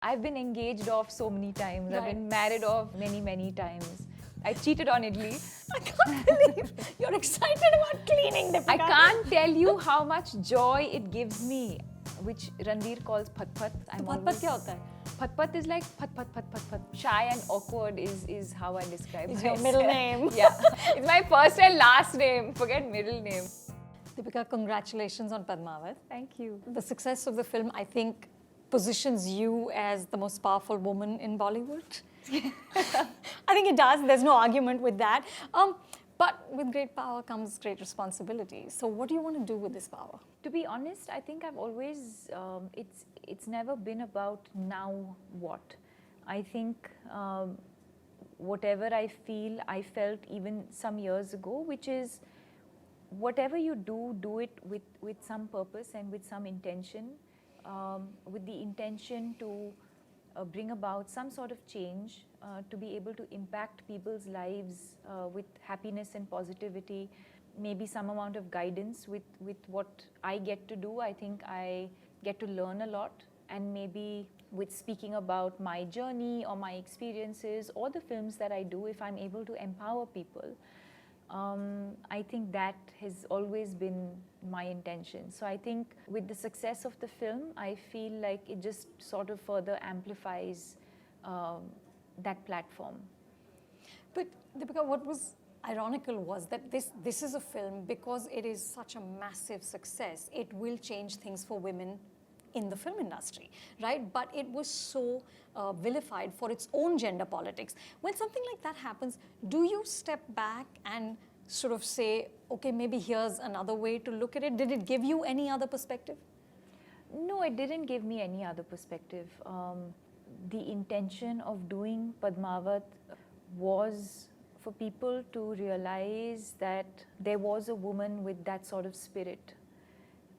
I've been engaged off so many times. I've Right. been married off many, many times. I cheated on Italy. I can't believe you're excited about cleaning, Deepika. I can't tell you how much joy it gives me, which Ranveer calls phat-phat. तो पत क्या होता है? Phat-phat is like phat-phat. Shy and awkward is how I describe Is myself. your middle name. Yeah. It's my first and last name. Forget middle name. Deepika, congratulations on Padmaavat. Thank you. The success of the film, I think, positions you as the most powerful woman in Bollywood. I think it does. There's no argument with that. But with great power comes great responsibility. So what do you want to do with this power? To be honest, I think I've always, it's never been about now what. I think whatever I feel, I felt even some years ago, which is whatever you do, do it with some purpose and with some intention, with the intention to bring about some sort of change, to be able to impact people's lives with happiness and positivity, maybe some amount of guidance with what I get to do. I think I get to learn a lot, and maybe with speaking about my journey or my experiences or the films that I do, if I'm able to empower people, I think that has always been my intention. So I think with the success of the film, I feel like it just sort of further amplifies that platform. But Deepika, what was ironical was that this is a film, because it is such a massive success, it will change things for women in the film industry, right? But it was so vilified for its own gender politics. When something like that happens, do you step back and sort of say, okay, maybe here's another way to look at it? Did it give you any other perspective? No, it didn't give me any other perspective. The intention of doing Padmaavat was for people to realize that there was a woman with that sort of spirit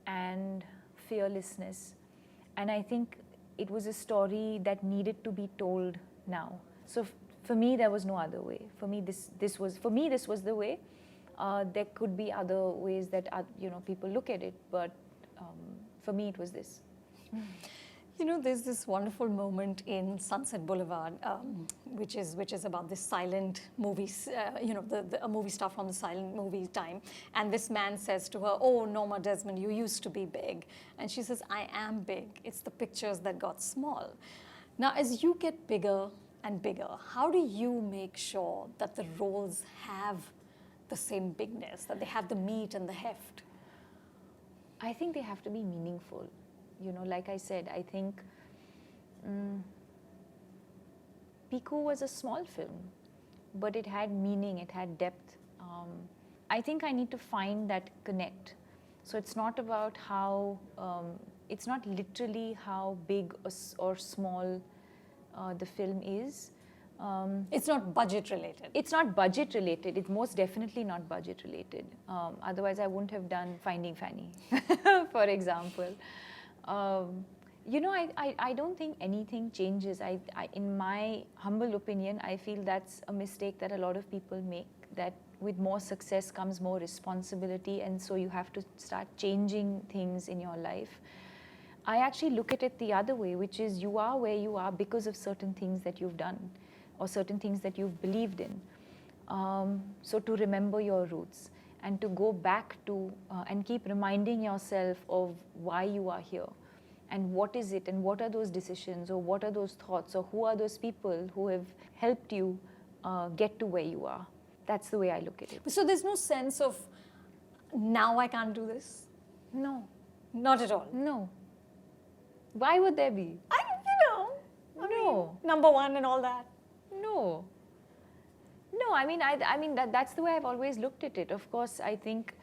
and fearlessness. And I think it was a story that needed to be told now. So for me, there was no other way. For me, this was the way. There could be other ways that people look at it, but for me, it was this. You know, there's this wonderful moment in Sunset Boulevard, which is about this silent movies, a movie star from the silent movie time. And this man says to her, "Oh, Norma Desmond, you used to be big." And she says, "I am big. It's the pictures that got small." Now, as you get bigger and bigger, how do you make sure that the roles have the same bigness, that they have the meat and the heft? I think they have to be meaningful. Like I said, I think Piku was a small film, but it had meaning, it had depth. I think I need to find that connect. So it's not about how, it's not literally how big or small the film is. It's not budget related. It's not budget related. It's most definitely not budget related. Otherwise, I wouldn't have done Finding Fanny, for example. I don't think anything changes. In my humble opinion, I feel that's a mistake that a lot of people make, that with more success comes more responsibility, and so you have to start changing things in your life. I actually look at it the other way, which is you are where you are because of certain things that you've done or certain things that you've believed in. So to remember your roots and to go back to and keep reminding yourself of why you are here and what is it and what are those decisions or what are those thoughts or who are those people who have helped you get to where you are. That's the way I look at it. So there's no sense of, now I can't do this? No. Not at all? No. Why would there be? I mean, number one and all that. No. I mean, that's the way I've always looked at it. Of course, I think,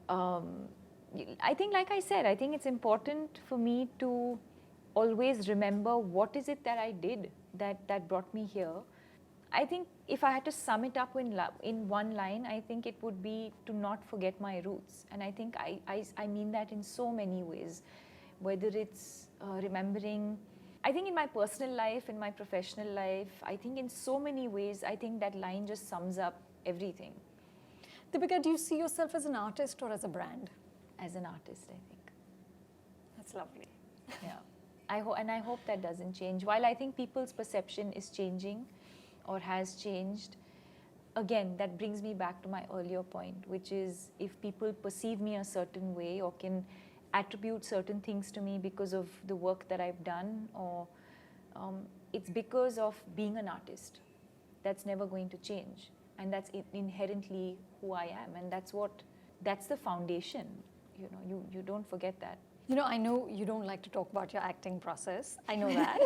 like I said, I think it's important for me to always remember what is it that I did that brought me here. I think if I had to sum it up in one line, I think it would be to not forget my roots. And I think I mean that in so many ways, whether it's remembering. I think in my personal life, in my professional life, I think in so many ways, I think that line just sums up everything. Deepika, do you see yourself as an artist or as a brand? As an artist, I think. That's lovely. Yeah. I hope that doesn't change. While I think people's perception is changing or has changed, again, that brings me back to my earlier point, which is if people perceive me a certain way or can attribute certain things to me because of the work that I've done, or it's because of being an artist. That's never going to change, and that's inherently who I am, and that's the foundation. You don't forget that. I know you don't like to talk about your acting process. I know that.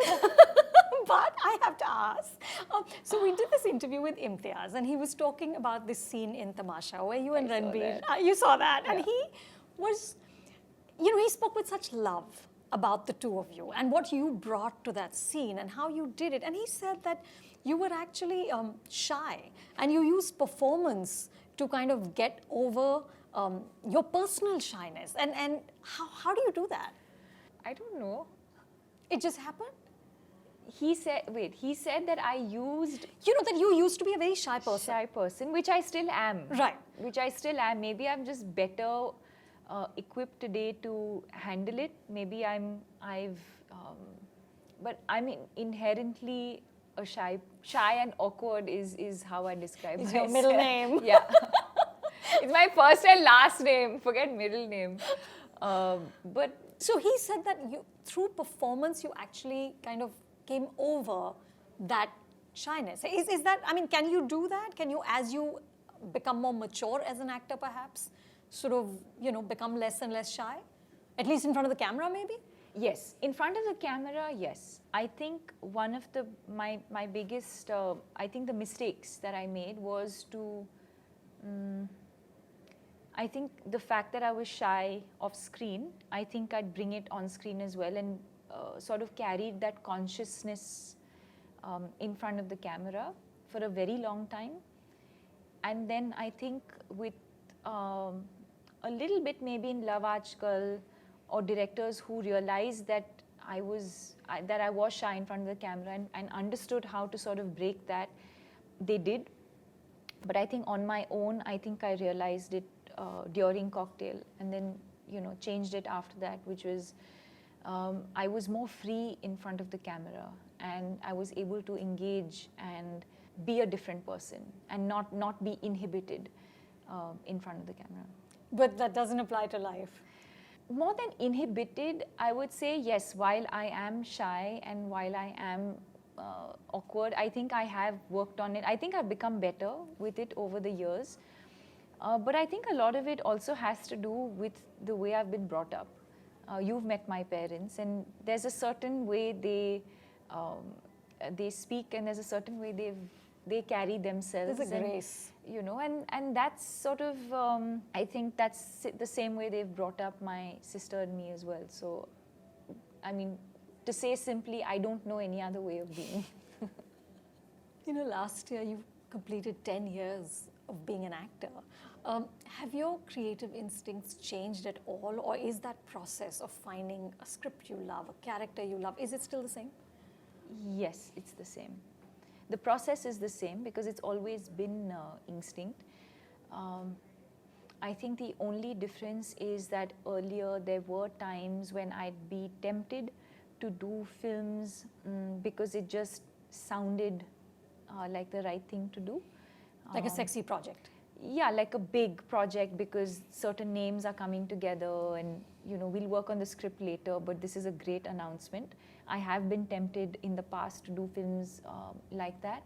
But I have to ask. So we did this interview with Imtiaz, and he was talking about this scene in Tamasha where you and Ranbir, you saw that, and he was, he spoke with such love about the two of you and what you brought to that scene and how you did it. And he said that you were actually shy, and you used performance to kind of get over your personal shyness. And how do you do that? I don't know. It just happened? He said that I used... that you used to be a very shy person. Which I still am. Right. Which I still am. Maybe I'm just better equipped today to handle it. Maybe but I mean, inherently a shy and awkward is how I describe myself. It's your middle name. Yeah. It's my first and last name. Forget middle name. But so he said that through performance, you actually kind of came over that shyness. Is that, I mean, can you do that? Can you, as you become more mature as an actor perhaps, sort of, become less and less shy? At least in front of the camera, maybe? Yes. In front of the camera, yes. I think one of my biggest, I think the mistakes that I made was to, I think the fact that I was shy off screen, I think I'd bring it on screen as well, and sort of carried that consciousness in front of the camera for a very long time. And then I think with a little bit maybe in Love Aajkal, or directors who realized that I was shy in front of the camera and understood how to sort of break that, they did. But I think on my own, I think I realized it during Cocktail, and then changed it after that, which was I was more free in front of the camera, and I was able to engage and be a different person and not be inhibited in front of the camera. But that doesn't apply to life. More than inhibited, I would say yes, while I am shy and while I am awkward, I think I have worked on it. I think I've become better with it over the years. But I think a lot of it also has to do with the way I've been brought up. You've met my parents, and there's a certain way they speak, and there's a certain way they carry themselves. There's a grace. And that's sort of, I think that's the same way they've brought up my sister and me as well. So, I mean, to say simply, I don't know any other way of being. Last year you completed 10 years of being an actor. Have your creative instincts changed at all, or is that process of finding a script you love, a character you love, is it still the same? Yes, it's the same. The process is the same because it's always been instinct. I think the only difference is that earlier there were times when I'd be tempted to do films because it just sounded like the right thing to do. Like a sexy project. Yeah, like a big project because certain names are coming together and we'll work on the script later, but this is a great announcement. I have been tempted in the past to do films like that,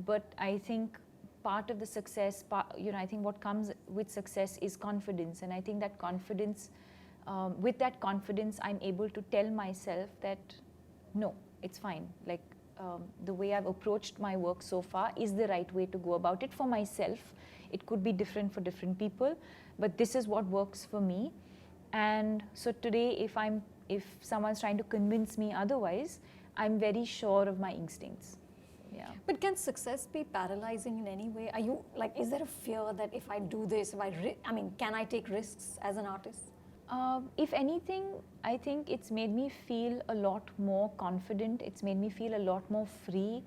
but I think part of the success, I think what comes with success is confidence, and I think that confidence, with that confidence, I'm able to tell myself that no, it's fine. Like the way I've approached my work so far is the right way to go about it for myself. It could be different for different people, but this is what works for me. And so today, if someone's trying to convince me otherwise, I'm very sure of my instincts. Yeah. But can success be paralyzing in any way? Are you is there a fear that if I do this, can I take risks as an artist? If anything, I think it's made me feel a lot more confident. It's made me feel a lot more free.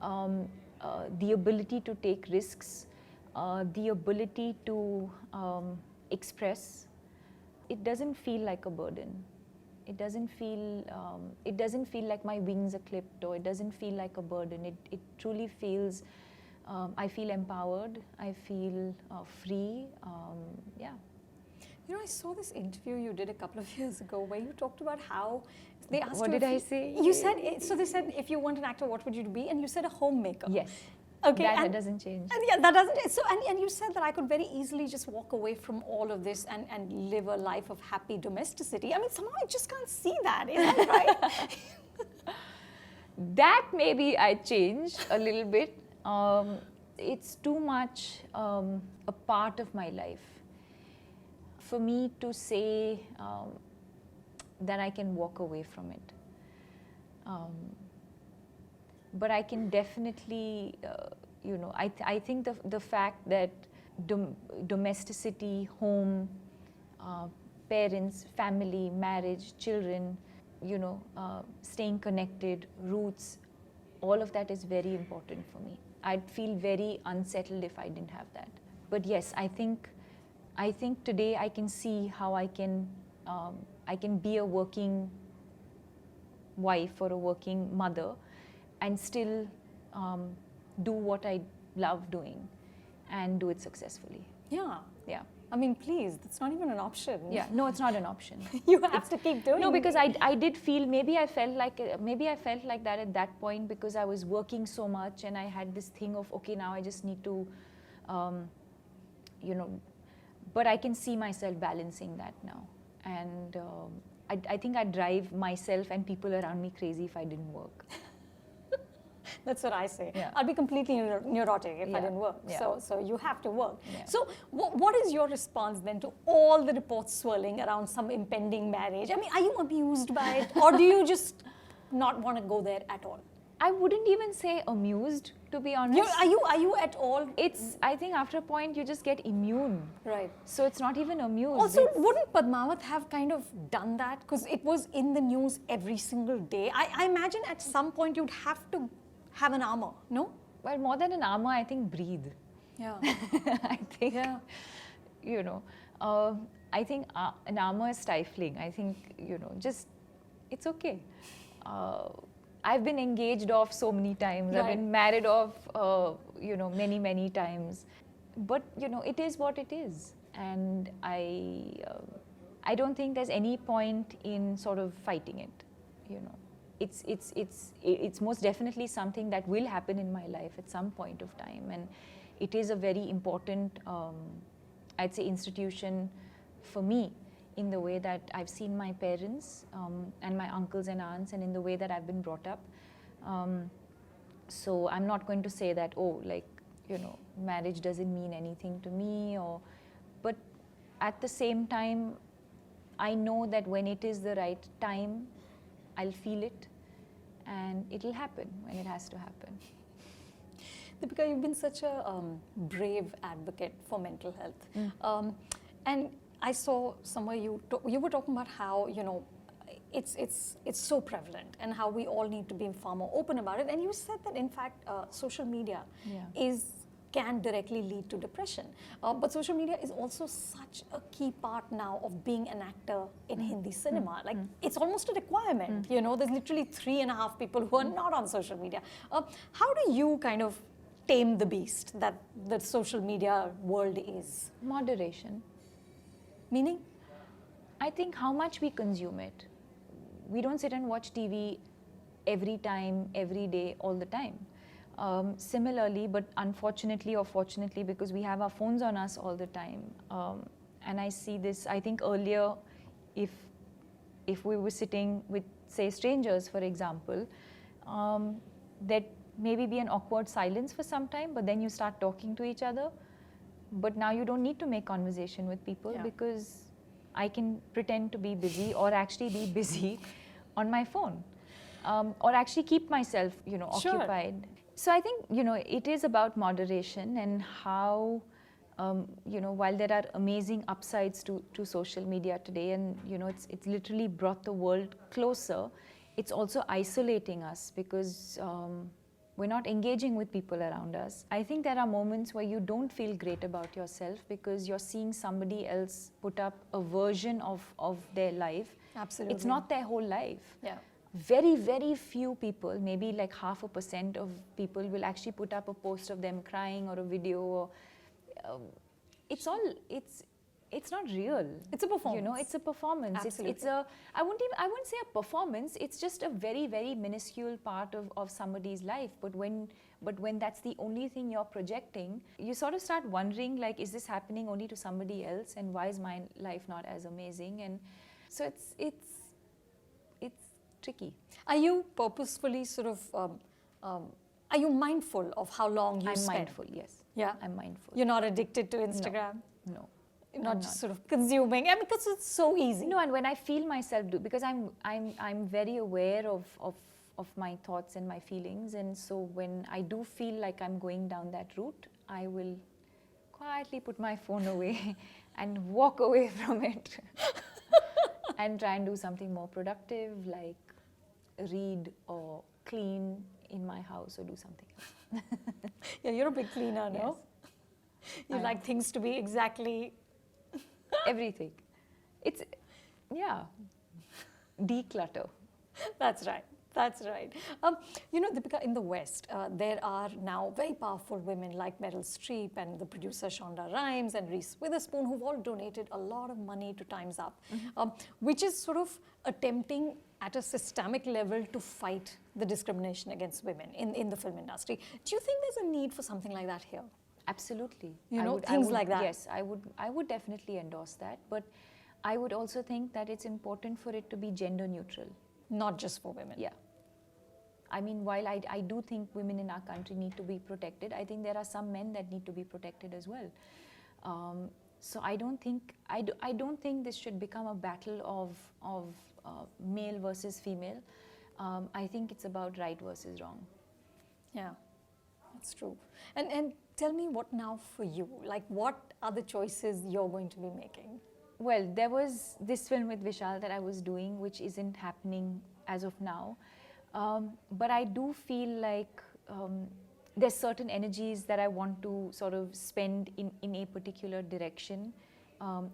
The ability to take risks, the ability to express. It doesn't feel like a burden. It doesn't feel like my wings are clipped, or it doesn't feel like a burden. It truly feels, I feel empowered, I feel free, yeah. You know, I saw this interview you did a couple of years ago where you talked about how they asked What you. did I say? You said, so they said, if you weren't an actor, what would you be? And you said a homemaker. Yes. Okay. That doesn't change. And yeah, that doesn't. So, and you said that I could very easily just walk away from all of this and live a life of happy domesticity. I mean, somehow I just can't see that. Is that right? That maybe I changed a little bit. It's too much a part of my life for me to say that I can walk away from it. But I can definitely, I think the fact that domesticity, home, parents, family, marriage, children, staying connected, roots, all of that is very important for me. I'd feel very unsettled if I didn't have that. But yes, I think today I can see how I can be a working wife or a working mother and still do what I love doing and do it successfully. Yeah. Yeah. I mean, please, that's not even an option. Yeah, no, it's not an option. You have to keep doing it. No, because I did feel, maybe I felt like that at that point because I was working so much and I had this thing of, okay, now I just need to, but I can see myself balancing that now. And I think I'd drive myself and people around me crazy if I didn't work. That's what I say. Yeah. I'd be completely neurotic if I didn't work. Yeah. So you have to work. Yeah. So what is your response then to all the reports swirling around some impending marriage? I mean, are you amused by it, or do you just not want to go there at all? I wouldn't even say amused, to be honest. Are you at all? I think after a point you just get immune. Right. So it's not even amused. Also, wouldn't Padmaavat have kind of done that? Because it was in the news every single day. I imagine at some point you'd have to have an armor, no? Well, more than an armor, I think breathe. Yeah. I think, I think an armor is stifling. I think, just, it's okay. I've been engaged off so many times. Right. I've been married off, many, many times. But, it is what it is. And I don't think there's any point in sort of fighting it, It's most definitely something that will happen in my life at some point of time, and it is a very important, I'd say, institution for me in the way that I've seen my parents and my uncles and aunts, and in the way that I've been brought up. So I'm not going to say that, marriage doesn't mean anything to me, but at the same time, I know that when it is the right time, I'll feel it, and it'll happen when it has to happen. Deepika, you've been such a brave advocate for mental health. And I saw somewhere you were talking about how, it's so prevalent and how we all need to be far more open about it. And you said that, in fact, social media can directly lead to depression. But social media is also such a key part now of being an actor in Hindi cinema. Like, it's almost a requirement. There's literally 3.5 people who are not on social media. How do you kind of tame the beast that the social media world is? Moderation. Meaning? I think how much we consume it. We don't sit and watch TV every time, every day, all the time. Similarly, but unfortunately or fortunately, because we have our phones on us all the time, and I see this, I think earlier, if we were sitting with, say, strangers, for example, there'd maybe be an awkward silence for some time, but then you start talking to each other. But now you don't need to make conversation with people because I can pretend to be busy or actually be busy on my phone, or actually keep myself, occupied. So I think, it is about moderation and how, while there are amazing upsides to social media today, and, it's literally brought the world closer, it's also isolating us because, we're not engaging with people around us. I think there are moments where you don't feel great about yourself because you're seeing somebody else put up a version of their life. Absolutely. It's not their whole life. Yeah. Very, very few people, maybe like 0.5% of people will actually put up a post of them crying or a video. Or, it's not real. It's a performance. You know, it's a performance. Absolutely. It's a, I wouldn't say a performance. It's just a very, very minuscule part of somebody's life. But when that's the only thing you're projecting, you sort of start wondering, like, is this happening only to somebody else? And why is my life not as amazing? And so it's tricky. Are you purposefully sort of, are you mindful of how long you I'm spend? mindful, yes. Yeah. I'm mindful. You're not addicted to Instagram? No. You're not I'm just sort of consuming, and because it's so easy. No, and when I feel myself do, because I'm very aware of my thoughts and my feelings, and so when I do feel like I'm going down that route, I will quietly put my phone away and walk away from it and try and do something more productive, like read or clean in my house or do something else. Yeah, you're a big cleaner, no? Yes. You like things to be exactly... Everything. It's, yeah, declutter. That's right. That's right. You know, Deepika, in the West, there are now very powerful women like Meryl Streep and the producer Shonda Rhimes and Reese Witherspoon, who've all donated a lot of money to Time's Up, which is sort of attempting at a systemic level to fight the discrimination against women in the film industry. Do you think there's a need for something like that here? Absolutely. You know, things like that. Yes, I would definitely endorse that. But I would also think that it's important for it to be gender neutral. Not just for women. Yeah. I mean, while I do think women in our country need to be protected, I think there are some men that need to be protected as well. So I don't think this should become a battle of male versus female. I think it's about right versus wrong. Yeah, that's true. And tell me, what now for you? Like, what are the choices you're going to be making? Well, there was this film with Vishal that I was doing, which isn't happening as of now. But I do feel like there's certain energies that I want to sort of spend in a particular direction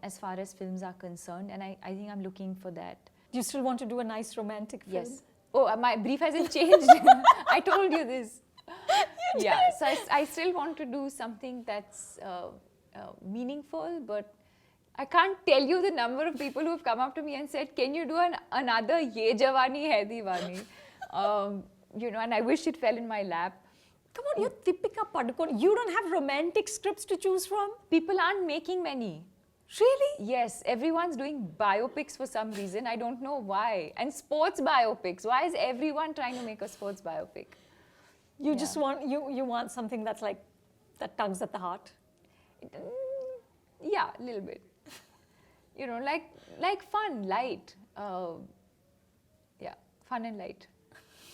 as far as films are concerned. And I think I'm looking for that. Do you still want to do a nice romantic film? Yes. Oh, my brief hasn't changed. I told you this. Yeah, so I still want to do something that's meaningful, but I can't tell you the number of people who have come up to me and said, can you do another Ye Jawani Hai Deewani? You know, and I wish it fell in my lap. Come on, you're Deepika Padukone. You don't have romantic scripts to choose from? People aren't making many. Really? Yes, everyone's doing biopics for some reason. I don't know why. And sports biopics. Why is everyone trying to make a sports biopic? You just want, you want something that's like, that tugs at the heart? Yeah, a little bit. You know, like fun, light. Yeah, fun and light.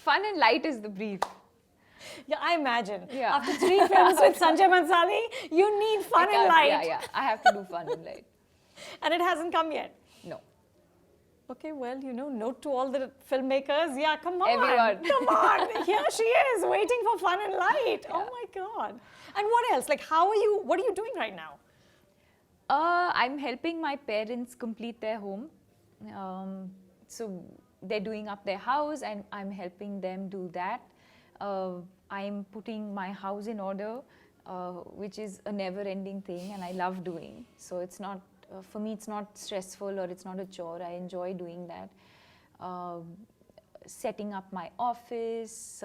Fun and light is the brief. Yeah, I imagine. Yeah. After 3 films with Sanjay Mansali, you need fun and light. Yeah, I have to do fun and light. And it hasn't come yet? No. Okay, well, you know, note to all the filmmakers. Yeah, come on. Everyone. Come on. Here she is, waiting for fun and light. Yeah. Oh my God. And what else? Like, what are you doing right now? I'm helping my parents complete their home. So they're doing up their house and I'm helping them do that. I'm putting my house in order, which is a never-ending thing and I love doing. So it's not, for me, it's not stressful or it's not a chore. I enjoy doing that. Setting up my office.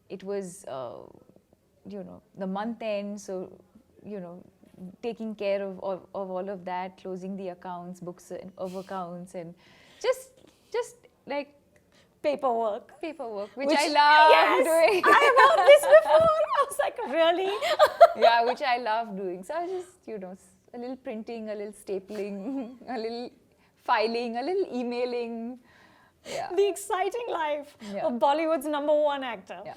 It was, you know, the month end. So, you know, taking care of all of that, closing the accounts, books of accounts, and just like Paperwork, which I love doing. I have heard this before. I was like, really? Yeah, which I love doing. So I was just, you know, a little printing, a little stapling, a little filing, a little emailing. Yeah. The exciting life of Bollywood's #1 actor. Yeah.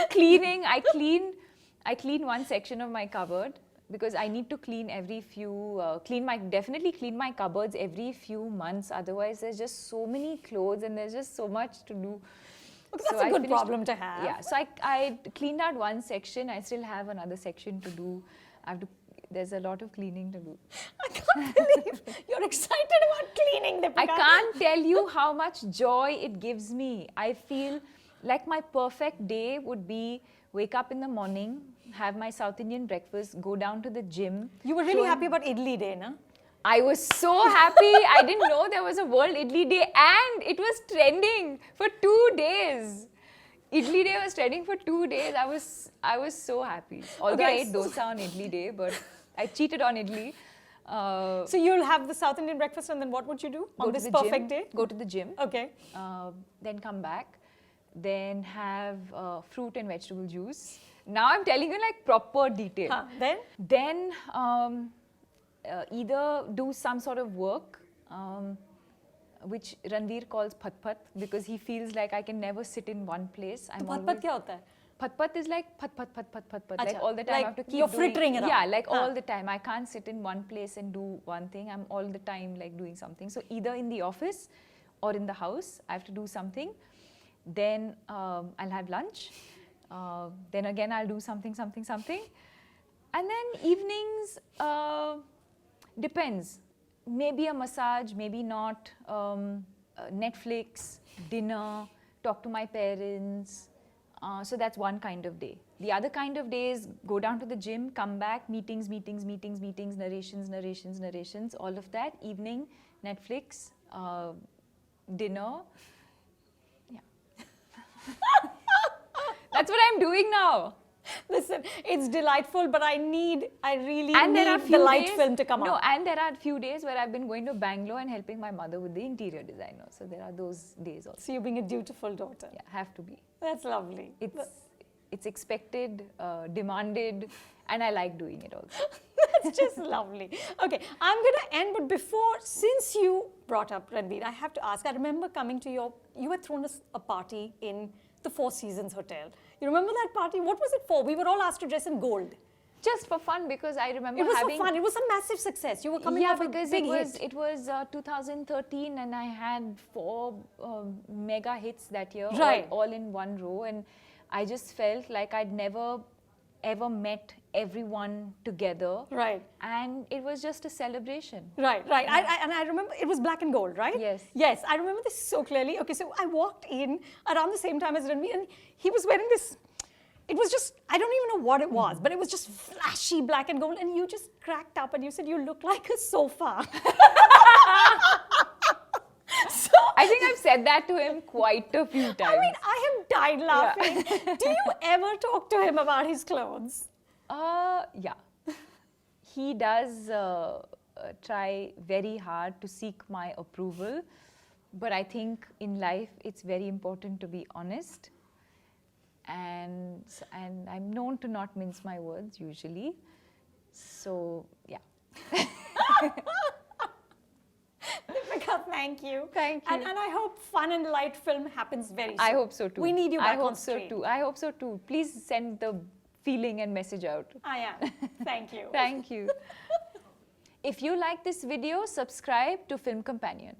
Cleaning, I clean one section of my cupboard because I need to clean every few, definitely clean my cupboards every few months. Otherwise, there's just so many clothes and there's just so much to do. Okay, that's a good problem to have. Yeah, so I cleaned out one section. I still have another section to do. There's a lot of cleaning to do. I can't believe you're excited about cleaning, Deepika. I can't tell you how much joy it gives me. I feel like my perfect day would be wake up in the morning, have my South Indian breakfast, go down to the gym. You were really happy about Idli Day, na? I was so happy. I didn't know there was a World Idli Day, and it was trending for 2 days. Idli Day was trending for 2 days. I was so happy. Although I ate dosa on Idli Day, but I cheated on Idli. So you'll have the South Indian breakfast, and then what would you do on this perfect day? Go to the gym. Okay. Then come back. Then have fruit and vegetable juice. Now I'm telling you like proper detail. Then either do some sort of work, which Ranveer calls phat-phat, because he feels like I can never sit in one place. Phat-phat kya hota hai? Phat-phat is like phat-phat. Like all the time I have to keep you're frittering around. Yeah, like all the time. I can't sit in one place and do one thing. I'm all the time like doing something. So either in the office or in the house, I have to do something. Then I'll have lunch. Then again I'll do something. And then evenings, depends. Maybe a massage, maybe not. Netflix, dinner, talk to my parents. So that's one kind of day. The other kind of day is go down to the gym, come back, meetings, narrations, all of that. Evening, Netflix, dinner. Yeah. That's what I'm doing now. Listen, it's delightful, but I really and need the light film to come out. No, and there are a few days where I've been going to Bangalore and helping my mother with the interior designer. So there are those days also. So you're being a dutiful daughter. Yeah, have to be. That's lovely. It's expected, demanded, and I like doing it also. That's just lovely. Okay, I'm going to end, but since you brought up Ranveer, I have to ask, I remember coming to you had thrown us a party in the Four Seasons Hotel. You remember that party? What was it for? We were all asked to dress in gold. Just for fun, because I remember it was for fun. It was a massive success. You were coming off a big hit. It was 2013, and I had 4 mega hits that year, all in one row, and I just felt like I'd never ever met everyone together. Right. And it was just a celebration. Right. I remember it was black and gold, right? Yes. Yes, I remember this so clearly. Okay, so I walked in around the same time as Ranveer, and he was wearing this. It was just, I don't even know what it was, but it was just flashy black and gold, and you just cracked up and you said, you look like a sofa. So, I think I've said that to him quite a few times. I mean, I have died laughing. Yeah. Do you ever talk to him about his clothes? Yeah. He does try very hard to seek my approval, but I think in life it's very important to be honest. And I'm known to not mince my words usually. So, yeah. Deepika, thank you. Thank you. And I hope fun and light film happens very soon. I hope so too. We need you back on I screen. hope so too. Please send the feeling and message out. I am. Thank you. Thank you. If you like this video, subscribe to Film Companion.